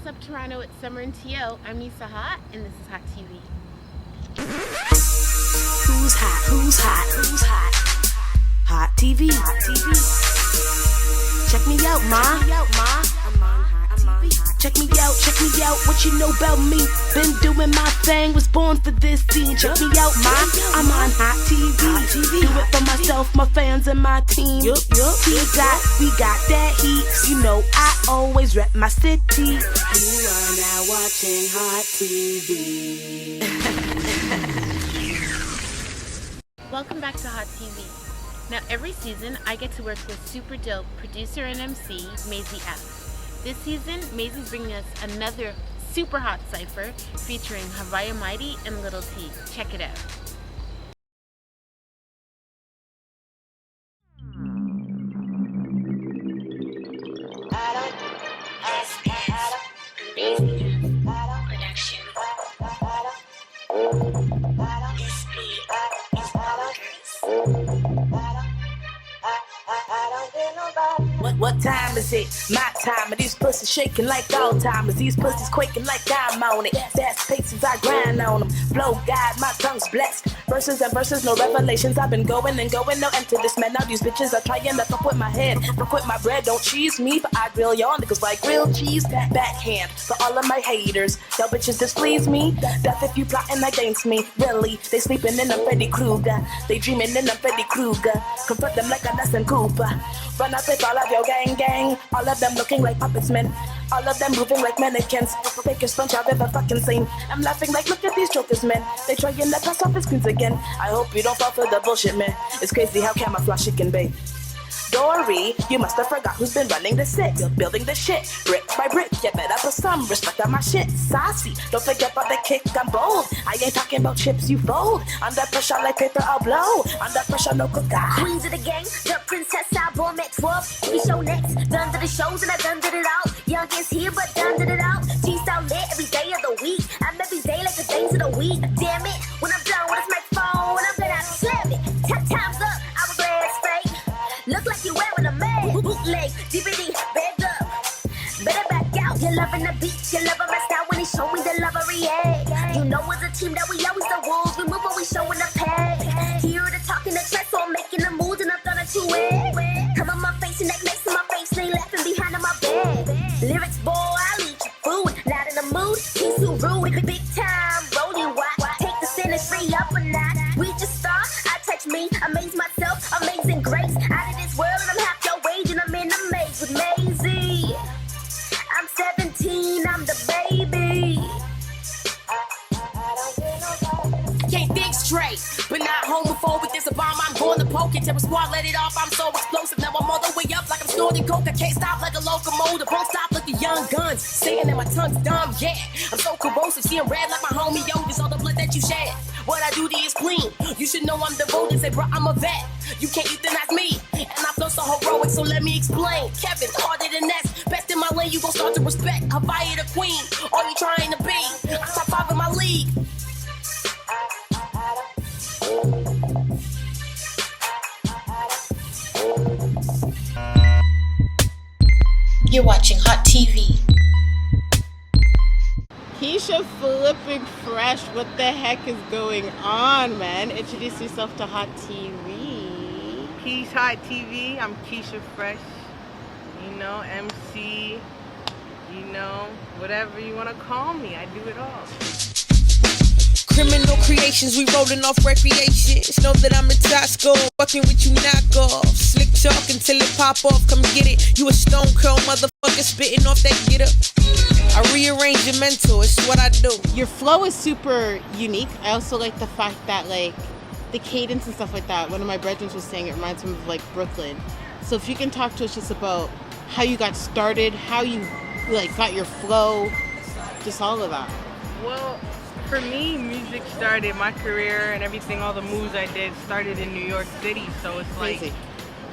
What's up, Toronto? It's Summer and T.O. I'm Nisa Hott, and this is Hott TV. Who's hot? Who's hot? Who's hot? Hott TV. Hott TV. Check me out, ma. I'm on Hott TV. Check me out, what you know about me? Been doing my thing, was born for this scene. Check me out, ma. I'm on Hott TV. Do it for myself, my fans, and my team. We got that heat. You know I always rep my city. You are now watching Hott TV. Welcome back to Hott TV. Now, every season, I get to work with super dope producer and MC, MAIZY F. This season, MAIZY's bringing us another super hot cypher featuring HAVIAH Mighty and Little T. Check it out. What time is it? My time. And these pussies shaking like Alzheimer's. These pussies quaking like I'm on it. Fast paces, I grind on them. Flow God, my tongue's blessed. Verses and verses, no revelations. I've been going and going, no end to this, man. Now these bitches are trying to fuck with my head. Fuck with my bread, don't cheese me. But I grill y'all niggas like grilled cheese. Backhand for all of my haters. Y'all bitches displease me. Death if you plotting against me. Really, they sleeping in a Freddy Krueger. They dreaming in a Freddy Krueger. Confront them like a Nelson Cooper. Run up with all of your gang. All of them looking like puppets, man. All of them moving like mannequins. Fakest bunch I've ever fucking seen. I'm laughing like, look at these jokers, man. They trying to pass off the screens again. I hope you don't fall for the bullshit, man. It's crazy how camouflage it can be. Dory, you must have forgot who's been running the six. Building the shit, brick by brick. You better put some respect on my shit. Saucy, don't forget about the kick, I'm bold. I ain't talking about chips, you fold. Under pressure like paper, I'll blow. Under pressure, no cooker. Queens of the game, the princess, I born at 12. We show next, done to the shows and I done did it all. Youngest here, but done did it all. G-style lit every day of the week. I'm every day like the days of the week. Damn it, when I'm done with this microphone, I'm gonna slam it. 10 times up, I was last fake. Look like you wearing a man. Bootleg, DVD, bag up. Better back out. You're loving the beat, you loving my style when he show me the lovery. You know as a team that we always the wolves. We move when we showing the pay. Hear the talking, the trend, so I'm making the moves and I'm gonna chew it. Come on my face and that makes in my face. They laughing behind on my bed. Lyrics, boy, I'll eat your food. Not in the mood, he's too rude. Big time, rolling watch. Take the sinistry up a notch. We just start, I touch me, amaze myself, amazing grace. Out of this world and I'm half your wage and I'm in a maze with MAIZY. I'm 17, I'm the baby. Can't think straight, but not homophobic. There's a bomb, I'm going to poke it. Terror squad, let it off, I'm so explosive. Now I'm all the way up like I'm snorting coke. I can't stop like a locomotive, won't stop like the young guns. Saying that my tongue's dumb, yeah. I'm so corrosive, seeing red like my homie Yoda's. All the blood that you shed, what I do to is clean. You should know I'm devoted, say bro, I'm a vet. You can't euthanize me, and I feel so heroic, so let me explain. Kevin, harder than that, best in my lane, you gon' start to respect. HAVIAH the queen, all you trying to be. I'm top 5 in my league. You're watching Hott TV. KEYSHA flipping fresh. What the heck is going on, man? Introduce yourself to Hott TV. Peace, Hott TV. I'm KEYSHA Fresh. You know, MC. You know, whatever you want to call me. I do it all. Criminal creations, we rolling off recreations. Know that I'm the top score, fucking with you knockoff. Slick talk until it pop off, come get it. You a stone curl motherfucker spitting off that get up. I rearrange your mental, it's what I do. Your flow is super unique. I also like the fact that like the cadence and stuff like that. One of my brethren was saying it reminds him of like Brooklyn. So if you can talk to us just about how you got started, how you like got your flow, just all of that. Well, for me, music started, my career and everything, all the moves I did started in New York City. So it's like, Crazy.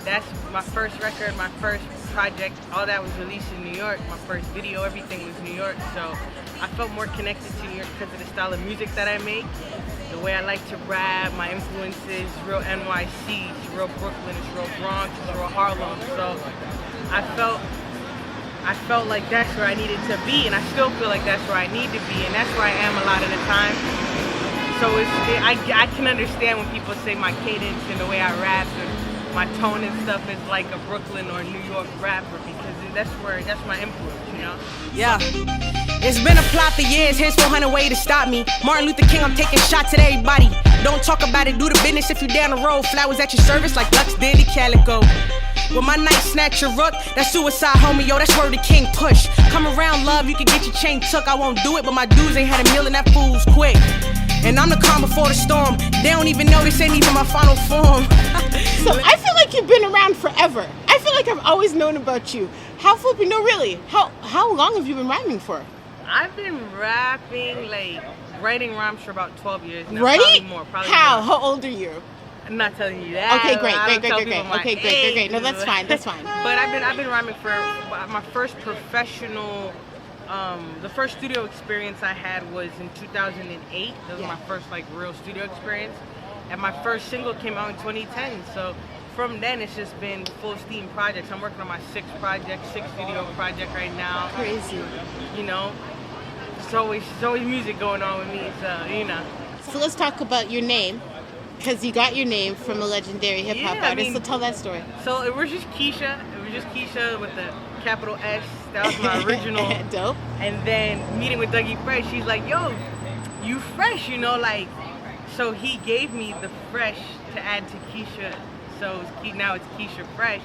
That's my first record, my first project, all that was released in New York. My first video, everything was New York. So I felt more connected to New York because of the style of music that I make. The way I like to rap, my influences, real NYC, it's real Brooklyn, it's real Bronx, it's real Harlem. So I felt I felt like that's where I needed to be, and I still feel like that's where I need to be, and that's where I am a lot of the time. So I can understand when people say my cadence and the way I rap and my tone and stuff is like a Brooklyn or New York rapper, because that's my influence, you know? Yeah. It's been a plot for years, here's 400 ways to stop me. Martin Luther King, I'm taking shots at everybody. Don't talk about it, do the business if you down the road. Flowers at your service like Lux Dandy Calico. With my night snatch your rook, that's suicide, homie, yo, that's where the king push. Come around, love, you can get your chain took. I won't do it, but my dudes ain't had a meal and that fool's quick. And I'm the calm before the storm. They don't even know this ain't even my final form. So I feel like you've been around forever. I feel like I've always known about you. How flipping, no really, how long have you been rhyming for? I've been rapping, like, writing rhymes for about 12 years now. Right? Probably more. How old are you? I'm not telling you that. Okay, great. Okay, great. No, that's fine. But I've been rhyming for my first professional. The first studio experience I had was in 2008. That was my first like real studio experience, and my first single came out in 2010. So from then it's just been full steam projects. I'm working on my sixth studio project right now. Crazy. You know, it's always music going on with me. So you know. So let's talk about your name. Because you got your name from a legendary hip-hop artist, so tell that story. So it was just KEYSHA. It was just KEYSHA with the capital S. That was my original. Dope. And then meeting with Dougie Fresh, he's like, yo, you fresh, you know, like. So he gave me the fresh to add to KEYSHA. So now it's KEYSHA Fresh,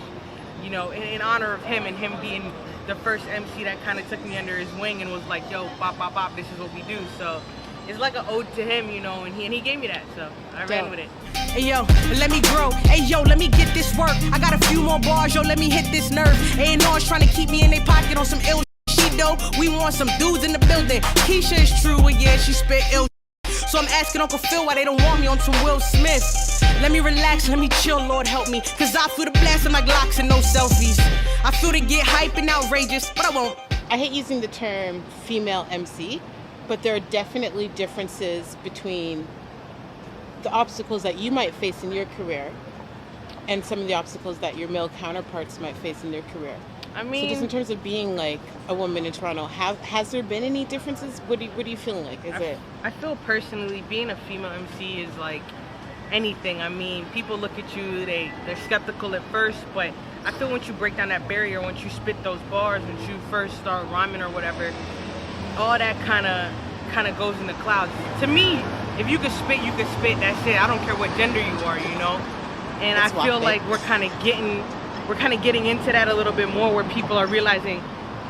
you know, in honor of him and him being the first MC that kind of took me under his wing and was like, yo, bop, bop, bop, this is what we do. So it's like an ode to him, you know, and he gave me that, so I ran with it. Hey yo, let me grow. Hey yo, let me get this work. I got a few more bars, yo, let me hit this nerve. A&R's trying to keep me in their pocket on some ill shit though. We want some dudes in the building. KEYSHA is true, and yeah, she spit ill. So I'm asking Uncle Phil why they don't want me on some Will Smith. Let me relax, let me chill, Lord help me. Cause I feel the blast of my Glocks and no selfies. I feel to get hype and outrageous, but I won't. I hate using the term female MC, but there are definitely differences between the obstacles that you might face in your career and some of the obstacles that your male counterparts might face in their career. I mean, so just in terms of being like a woman in Toronto, has there been any differences? What do you feel like? I feel personally being a female MC is like anything. I mean, people look at you, they're skeptical at first, but I feel once you break down that barrier, once you spit those bars, once you first start rhyming or whatever, all that kind of goes in the clouds. To me, if you can spit, you can spit. That's it. I don't care what gender you are, you know. And I feel like we're kind of getting into that a little bit more, where people are realizing,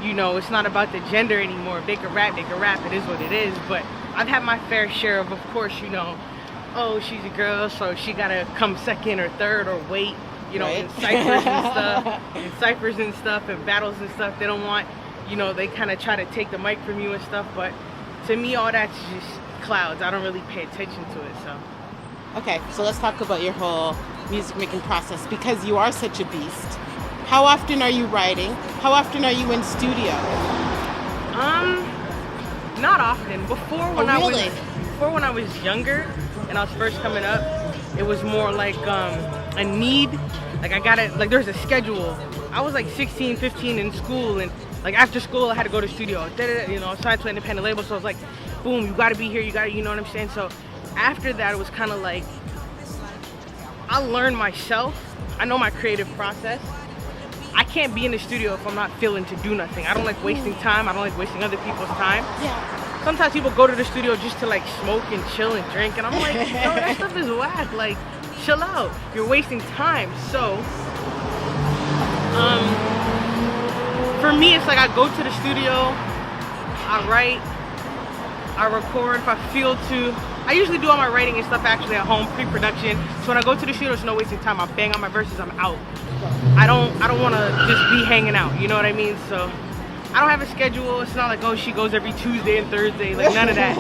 you know, it's not about the gender anymore. If they can rap, they can rap. It is what it is. But I've had my fair share of course, you know, oh, she's a girl, so she gotta come second or third or wait, you know, in ciphers and stuff, and battles and stuff. They don't want, you know, they kind of try to take the mic from you and stuff. But to me, all that's just clouds. I don't really pay attention to it. So okay, so let's talk about your whole music making process, because you are such a beast. How often are you writing? How often are you in studio? Not often. Before when I was younger and I was first coming up, it was more like a need. Like I gotta, like there's a schedule. I was like 16, 15 in school, and like after school I had to go to studio. You know, I signed to an independent label, so I was like, boom, you gotta be here, you know what I'm saying? So after that, it was kind of like, I learned myself. I know my creative process. I can't be in the studio if I'm not feeling to do nothing. I don't like wasting time. I don't like wasting other people's time. Yeah. Sometimes people go to the studio just to like smoke and chill and drink, and I'm like, no, that stuff is whack. Like, chill out. You're wasting time. So, for me, it's like I go to the studio, I write, I record if I feel to. I usually do all my writing and stuff actually at home, pre-production. So when I go to the studio, it's no wasting time. I bang on my verses, I'm out. I don't want to just be hanging out, you know what I mean? So I don't have a schedule. It's not like, oh, she goes every Tuesday and Thursday, like none of that.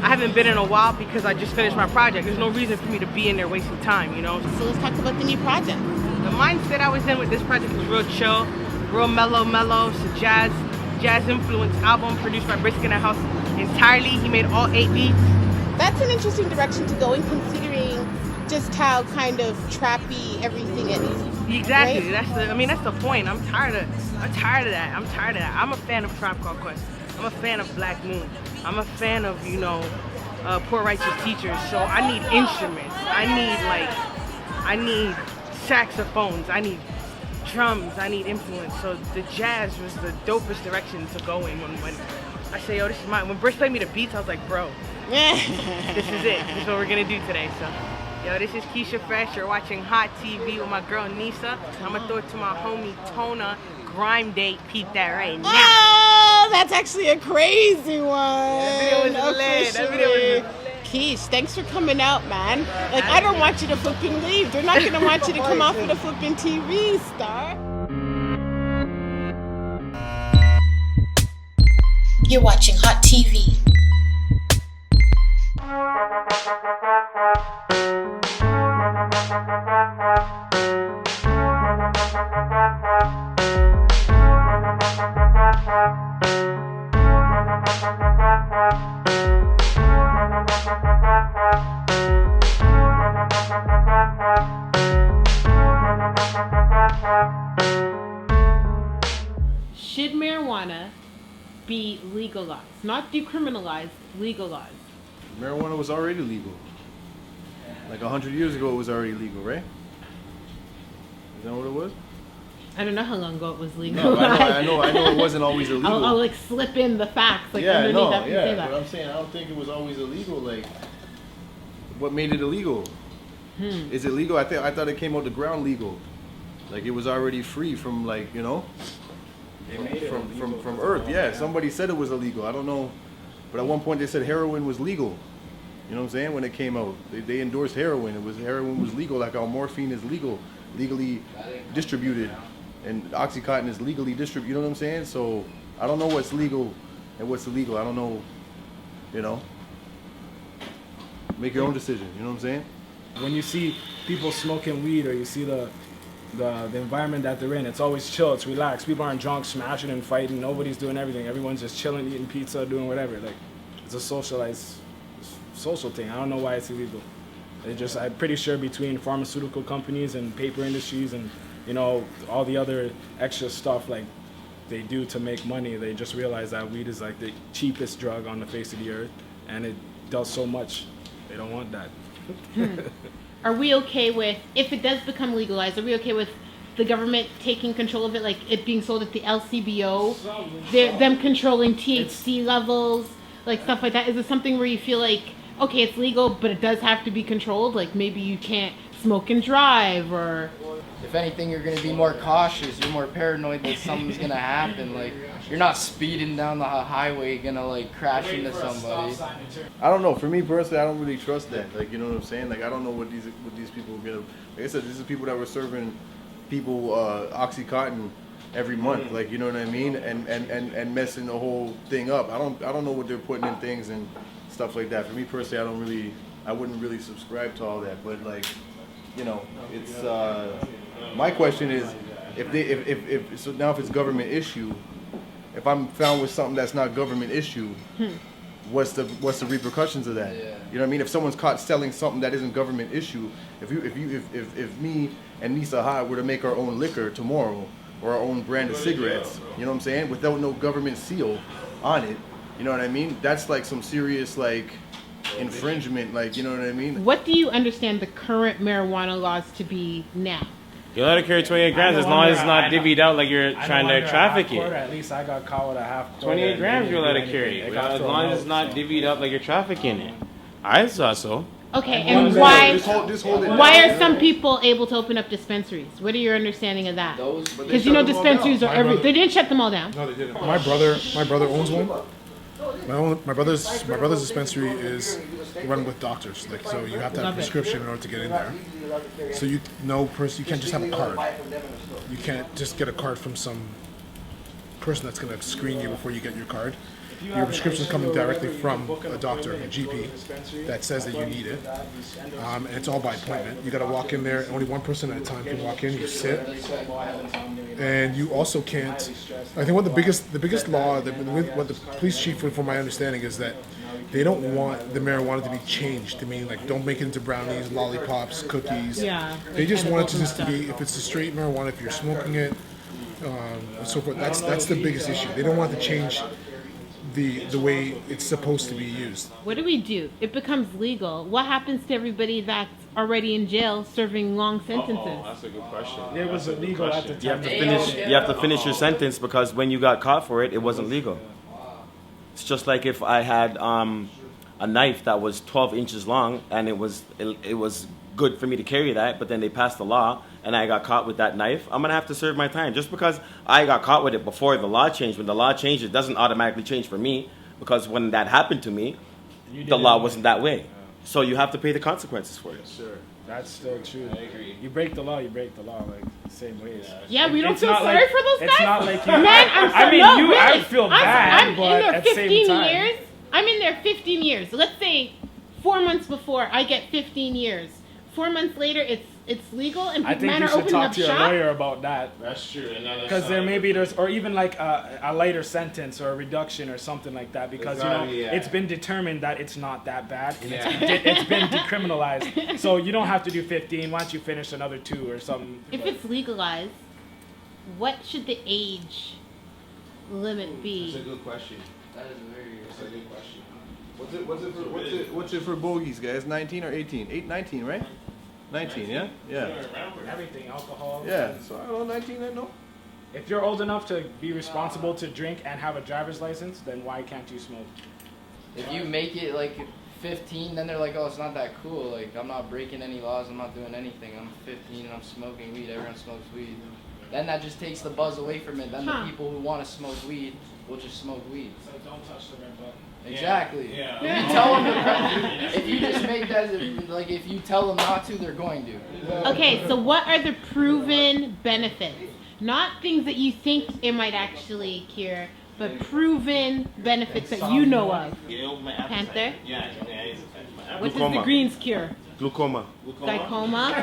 I haven't been in a while because I just finished my project. There's no reason for me to be in there wasting time, you know? So let's talk about the new project. The mindset I was in with this project was real chill, real mellow. It's a jazz influence album produced by Briskin at House entirely. He made all 8 beats. That's an interesting direction to go in, considering just how kind of trappy everything is. Exactly. Right? That's the point. I'm tired of that. I'm a fan of Tribe Called Quest. I'm a fan of Black Moon. I'm a fan of, Poor Righteous Teachers. So I need instruments. I need saxophones. I need drums. I need influence. So the jazz was the dopest direction to go in when I say, yo, this is mine. When Brish played me the beats, I was like, bro, this is it. This is what we're gonna do today. So, yo, this is KEYSHA Fresh. You're watching Hott TV with my girl Nisa. I'm gonna throw it to my homie Tona. Grime date. Peep that right now. Oh, that's actually a crazy one. That video was lit. That video was lit. Keish, thanks for coming out, man. Like, I don't want you to flipping leave. They're not gonna want you to come off of the flipping TV, star. You're watching Hott TV. Should marijuana be legalized? Not decriminalized, legalized. Marijuana was already legal. Like 100 years ago, it was already legal, right? Is that what it was? I don't know how long ago it was legal. No, I know it wasn't always illegal. I'll like slip in the facts like yeah, underneath no, after you say that. but I'm saying I don't think it was always illegal. Like, what made it illegal? Is it legal? I thought it came out the ground legal. Like it was already free from from Earth. Yeah, somebody said it was illegal. I don't know, but at one point they said heroin was legal. You know what I'm saying? When it came out, they endorsed heroin. Heroin was legal, like how morphine is legally distributed, and OxyContin is legally distributed. You know what I'm saying? So I don't know what's legal and what's illegal. I don't know. You know, make your own decision. You know what I'm saying? When you see people smoking weed or you see the environment that they're in, it's always chill, it's relaxed. People aren't drunk, smashing and fighting. Nobody's doing everything. Everyone's just chilling, eating pizza, doing whatever. Like, it's a socialized social thing. I don't know why it's illegal. I'm pretty sure between pharmaceutical companies and paper industries and, all the other extra stuff like they do to make money, they just realize that weed is like the cheapest drug on the face of the earth, and it does so much. They don't want that. Are we okay with, if it does become legalized, are we okay with the government taking control of it, like it being sold at the LCBO, them controlling THC levels, like stuff like that? Is it something where you feel like, okay, it's legal, but it does have to be controlled? Like maybe you can't smoke and drive, or... If anything, you're going to be more cautious. You're more paranoid that something's going to happen. Like, you're not speeding down the highway going to, like, crash into somebody. I don't know. For me personally, I don't really trust that. Like, you know what I'm saying? Like, I don't know what these people are gonna. Like I said, this is people that were serving people OxyContin every month. Like, you know what I mean? And messing the whole thing up. I don't know what they're putting in things and stuff like that. For me personally, I wouldn't really subscribe to all that. But like, it's my question is, if it's government issue, if I'm found with something that's not government issue, what's the repercussions of that? Yeah. You know what I mean? If someone's caught selling something that isn't government issue, if me and Nisa Hott were to make our own liquor tomorrow or our own brand of cigarettes, you know what I'm saying, without no government seal on it, you know what I mean? That's like some serious like infringement, like, you know what I mean? What do you understand the current marijuana laws to be now? You're allowed to carry 28 grams as long as it's not divvied out like you're trying to traffic it. At least I got caught with a half quarter. 28 grams you're allowed to carry, as long as it's not divvied up like you're trafficking it. I thought so. Okay, and why Why are some people able to open up dispensaries? What are your understanding of that? Because dispensaries are they didn't shut them all down. No, they didn't. My brother owns one. My brother's dispensary is run with doctors. Like, so you have to have a prescription in order to get in there. So you can't just have a card. You can't just get a card from some person that's going to screen you before you get your card. Your prescription is coming directly from a doctor, a GP, that says that you need it. And it's all by appointment. You got to walk in there. Only one person at a time can walk in. You sit, and you also can't. I think the biggest law, what the police chief, from my understanding, is that they don't want the marijuana to be changed. I mean, like, don't make it into brownies, lollipops, cookies. Yeah, They like just want it to edibles just and be, if it's a straight marijuana, if you're smoking it, and so forth. That's the biggest issue. They don't want to change the way it's supposed to be used. What do we do? It becomes legal. What happens to everybody that's already in jail serving long sentences? That's a good question. It was illegal at the time. You have to finish your sentence because when you got caught for it, it wasn't legal. It's just like if I had a knife that was 12 inches long and it was good for me to carry that, but then they passed the law and I got caught with that knife, I'm gonna have to serve my time. Just because I got caught with it before the law changed, when the law changed, it doesn't automatically change for me, because when that happened to me, the law wasn't that way. So you have to pay the consequences for it. Sure. That's still true. I agree. You break the law, like the same ways. Yeah, we don't It's feel not sorry like- for those guys. It's not like you. Man, I'm so, I mean, no, you. really. I feel bad, I'm but in there at the same 15 time, years. I'm in there 15 years. Let's say 4 months before I get 15 years. 4 months later, it's legal, and I think men you are should opening talk up to your shop. lawyer about that. That's true. Because there maybe or even like a lighter sentence or a reduction or something like that, because it's been determined that it's not that bad and it's been decriminalized. So you don't have to do 15. Why don't you finish another 2 or something? If it's legalized, what should the age limit be? That's a good question. That is a very good question. What's it for bogeys, guys? 19 or 18? 19, right? 19, yeah? Yeah. Everything, alcohol. Yeah, so I don't know, 19, I know. If you're old enough to be responsible to drink and have a driver's license, then why can't you smoke? If you make it like 15, then they're like, oh, it's not that cool. Like, I'm not breaking any laws. I'm not doing anything. I'm 15 and I'm smoking weed. Everyone smokes weed. Then that just takes the buzz away from it. Then the people who want to smoke weed will just smoke weed. So don't touch the red button. Exactly. Yeah. If you tell them if you just make that, like, if you tell them not to, they're going to. Okay, so what are the proven benefits? Not things that you think it might actually cure, but proven benefits that you know of. Panther? What does the greens cure? Glaucoma. Glaucoma?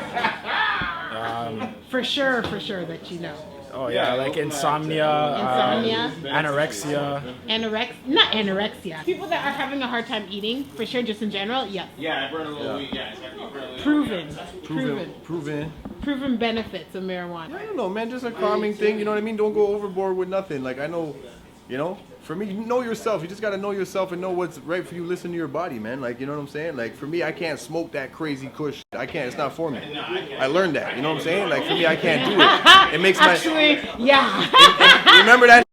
For sure that you know. Oh yeah, like insomnia, anorexia. Not anorexia. People that are having a hard time eating, for sure, just in general, yes. Yeah, I burn a little weed. Yeah, exactly. Proven benefits of marijuana. I don't know, man, just a calming thing, you know what I mean? Don't go overboard with nothing. Like, I know, you know, for me, you know yourself. You just got to know yourself and know what's right for you. Listen to your body, man. Like, you know what I'm saying? Like, for me, I can't smoke that crazy kush. I can't. It's not for me. I learned that. You know what I'm saying? Like, for me, I can't do it. It makes Actually, yeah. remember that?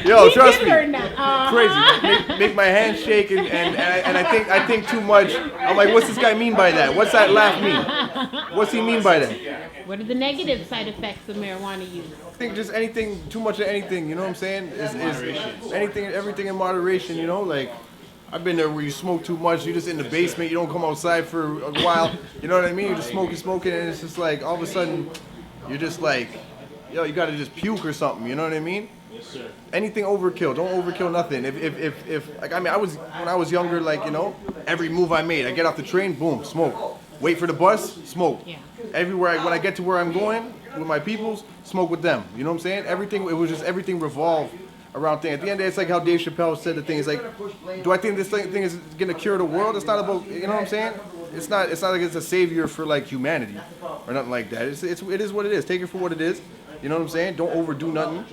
Yo, trust me. Learn that. Crazy. Make my hands shake, and I think too much. I'm like, what's this guy mean by that? What's that laugh mean? What's he mean by that? What are the negative side effects of marijuana use? I think just anything, too much of anything, you know what I'm saying? Is everything in moderation, you know? Like, I've been there where you smoke too much, you're just in the basement, you don't come outside for a while, you know what I mean? You're just smoking, and it's just like, all of a sudden, you're just like, yo, you gotta just puke or something, you know what I mean? Yes, sir. Anything overkill, don't overkill nothing. If like, I mean, when I was younger, like, you know, every move I made, I get off the train, boom, smoke. Wait for the bus, smoke. Yeah. Everywhere, when I get to where I'm going with my peoples, smoke with them. You know what I'm saying? Everything, it was just everything revolved around things. At the end of the day, it's like how Dave Chappelle said the thing. It's like, do I think this thing is gonna cure the world? It's not about, you know what I'm saying? It's not like it's a savior for like humanity or nothing like that. It is what it is. Take it for what it is. You know what I'm saying? Don't overdo nothing.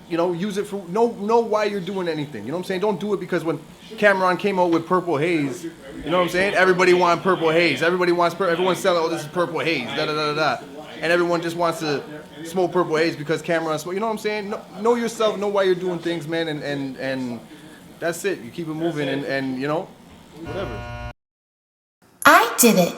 You know, use it for, know why you're doing anything. You know what I'm saying? Don't do it because when Cameron came out with Purple Haze, you know what I'm saying? Everybody wanted Purple Haze. Everyone's selling, oh, this is Purple Haze, da-da-da-da-da. And everyone just wants to smoke Purple Haze because Cameron smoked. You know what I'm saying? Know yourself, know why you're doing things, man, and that's it. You keep it moving and you know, whatever. I did it.